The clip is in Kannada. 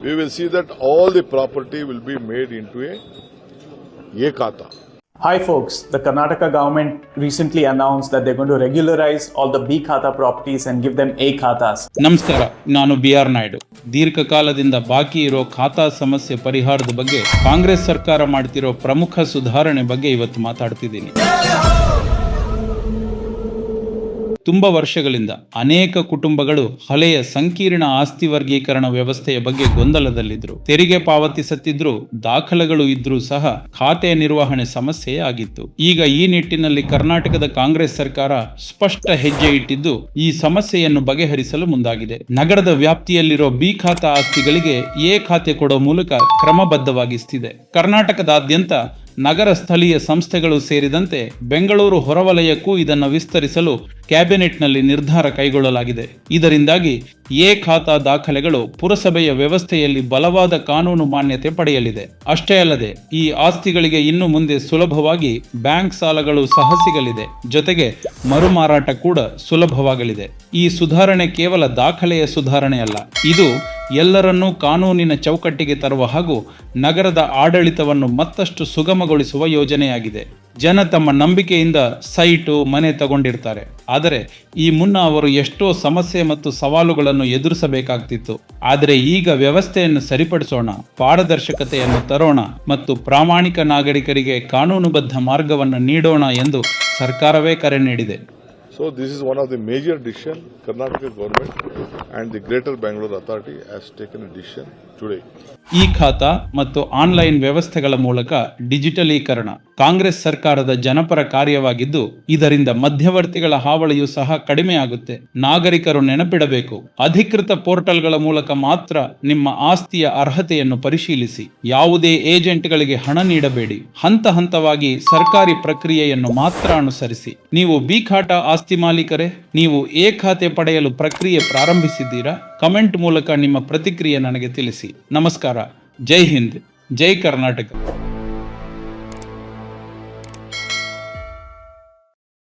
we will see that all the property will be made into a khata. Hi folks, the Karnataka government recently announced that they're going to regularize all the B Khata properties and give them A Khatas. ನಮಸ್ಕಾರ, ನಾನು BR ನಾಯ್ಡು. ದೀರ್ಘಕಾಲದಿಂದ ಬಾಕಿ ಇರೋ ಖಾತಾ ಸಮಸ್ಯೆ ಪರಿಹಾರದ ಬಗ್ಗೆ ಕಾಂಗ್ರೆಸ್ ಸರ್ಕಾರ ಮಾಡ್ತಿರೋ ಪ್ರಮುಖ ಸುಧಾರಣೆ ಬಗ್ಗೆ ಇವತ್ತು ಮಾತಾಡ್ತಿದ್ದೀನಿ. ತುಂಬಾ ವರ್ಷಗಳಿಂದ ಅನೇಕ ಕುಟುಂಬಗಳು ಹಳೆಯ ಸಂಕೀರ್ಣ ಆಸ್ತಿ ವರ್ಗೀಕರಣ ವ್ಯವಸ್ಥೆಯ ಬಗ್ಗೆ ಗೊಂದಲದಲ್ಲಿದ್ರು. ತೆರಿಗೆ ಪಾವತಿಸುತ್ತಿದ್ರು, ದಾಖಲೆಗಳು ಇದ್ರೂ ಸಹ ಖಾತೆ ನಿರ್ವಹಣೆ ಸಮಸ್ಯೆ ಆಗಿತ್ತು. ಈಗ ಈ ನಿಟ್ಟಿನಲ್ಲಿ ಕರ್ನಾಟಕದ ಕಾಂಗ್ರೆಸ್ ಸರ್ಕಾರ ಸ್ಪಷ್ಟ ಹೆಜ್ಜೆ ಇಟ್ಟಿದ್ದು ಈ ಸಮಸ್ಯೆಯನ್ನು ಬಗೆಹರಿಸಲು ಮುಂದಾಗಿದೆ. ನಗರದ ವ್ಯಾಪ್ತಿಯಲ್ಲಿರೋ ಬಿ ಖಾತಾ ಆಸ್ತಿಗಳಿಗೆ ಎ ಖಾತೆ ಕೊಡೋ ಮೂಲಕ ಕ್ರಮಬದ್ಧವಾಗಿಸ್ತಿದೆ. ಕರ್ನಾಟಕದಾದ್ಯಂತ ನಗರ ಸ್ಥಳೀಯ ಸಂಸ್ಥೆಗಳು ಸೇರಿದಂತೆ ಬೆಂಗಳೂರು ಹೊರವಲಯಕ್ಕೂ ಇದನ್ನು ವಿಸ್ತರಿಸಲು ಕ್ಯಾಬಿನೆಟ್ನಲ್ಲಿ ನಿರ್ಧಾರ ಕೈಗೊಳ್ಳಲಾಗಿದೆ. ಇದರಿಂದಾಗಿ ಎ ಖಾತಾ ದಾಖಲೆಗಳು ಪುರಸಭೆಯ ವ್ಯವಸ್ಥೆಯಲ್ಲಿ ಬಲವಾದ ಕಾನೂನು ಮಾನ್ಯತೆ ಪಡೆಯಲಿದೆ. ಅಷ್ಟೇ ಅಲ್ಲದೆ ಈ ಆಸ್ತಿಗಳಿಗೆ ಇನ್ನು ಮುಂದೆ ಸುಲಭವಾಗಿ ಬ್ಯಾಂಕ್ ಸಾಲಗಳು ಸಹ ಸಿಗಲಿದೆ. ಜೊತೆಗೆ ಮರುಮಾರಾಟ ಕೂಡ ಸುಲಭವಾಗಲಿದೆ. ಈ ಸುಧಾರಣೆ ಕೇವಲ ದಾಖಲೆಯ ಸುಧಾರಣೆ ಅಲ್ಲ, ಇದು ಎಲ್ಲರನ್ನೂ ಕಾನೂನಿನ ಚೌಕಟ್ಟಿಗೆ ತರುವ ಹಾಗೂ ನಗರದ ಆಡಳಿತವನ್ನು ಮತ್ತಷ್ಟು ಸುಗಮಗೊಳಿಸುವ ಯೋಜನೆಯಾಗಿದೆ. ಜನ ತಮ್ಮ ನಂಬಿಕೆಯಿಂದ ಸೈಟು, ಮನೆ ತಗೊಂಡಿರ್ತಾರೆ. ಆದರೆ ಈ ಮುನ್ನ ಅವರು ಎಷ್ಟೋ ಸಮಸ್ಯೆ ಮತ್ತು ಸವಾಲುಗಳನ್ನು ಎದುರಿಸಬೇಕಾಗ್ತಿತ್ತು. ಆದರೆ ಈಗ ವ್ಯವಸ್ಥೆಯನ್ನು ಸರಿಪಡಿಸೋಣ, ಪಾರದರ್ಶಕತೆಯನ್ನು ತರೋಣ ಮತ್ತು ಪ್ರಾಮಾಣಿಕ ನಾಗರಿಕರಿಗೆ ಕಾನೂನುಬದ್ಧ ಮಾರ್ಗವನ್ನು ನೀಡೋಣ ಎಂದು ಸರ್ಕಾರವೇ ಕರೆ ನೀಡಿದೆ. So this is one of the major decisions Karnataka government and the Greater Bangalore Authority has taken a decision today. ಈ ಖಾತಾ ಮತ್ತು ಆನ್ಲೈನ್ ವ್ಯವಸ್ಥೆಗಳ ಮೂಲಕ ಡಿಜಿಟಲೀಕರಣ ಕಾಂಗ್ರೆಸ್ ಸರ್ಕಾರದ ಜನಪರ ಕಾರ್ಯವಾಗಿದ್ದು, ಇದರಿಂದ ಮಧ್ಯವರ್ತಿಗಳ ಹಾವಳಿಯೂ ಸಹ ಕಡಿಮೆಯಾಗುತ್ತೆ. ನಾಗರಿಕರು ನೆನಪಿಡಬೇಕು, ಅಧಿಕೃತ ಪೋರ್ಟಲ್ಗಳ ಮೂಲಕ ಮಾತ್ರ ನಿಮ್ಮ ಆಸ್ತಿಯ ಅರ್ಹತೆಯನ್ನು ಪರಿಶೀಲಿಸಿ. ಯಾವುದೇ ಏಜೆಂಟ್ಗಳಿಗೆ ಹಣ ನೀಡಬೇಡಿ. ಹಂತ ಹಂತವಾಗಿ ಸರ್ಕಾರಿ ಪ್ರಕ್ರಿಯೆಯನ್ನು ಮಾತ್ರ ಅನುಸರಿಸಿ. ನೀವು ಬಿ ಖಾತಾ ಆಸ್ತಿ ಮಾಲೀಕರೇ, ನೀವು ಎ ಖಾತೆ ಪಡೆಯಲು ಪ್ರಕ್ರಿಯೆ ಪ್ರಾರಂಭಿಸಿದ್ದೀರಾ? ಕಮೆಂಟ್ ಮೂಲಕ ನಿಮ್ಮ ಪ್ರತಿಕ್ರಿಯೆ ನನಗೆ ತಿಳಿಸಿ. ನಮಸ್ಕಾರ. ಜೈ ಹಿಂದ್, ಜೈ ಕರ್ನಾಟಕ.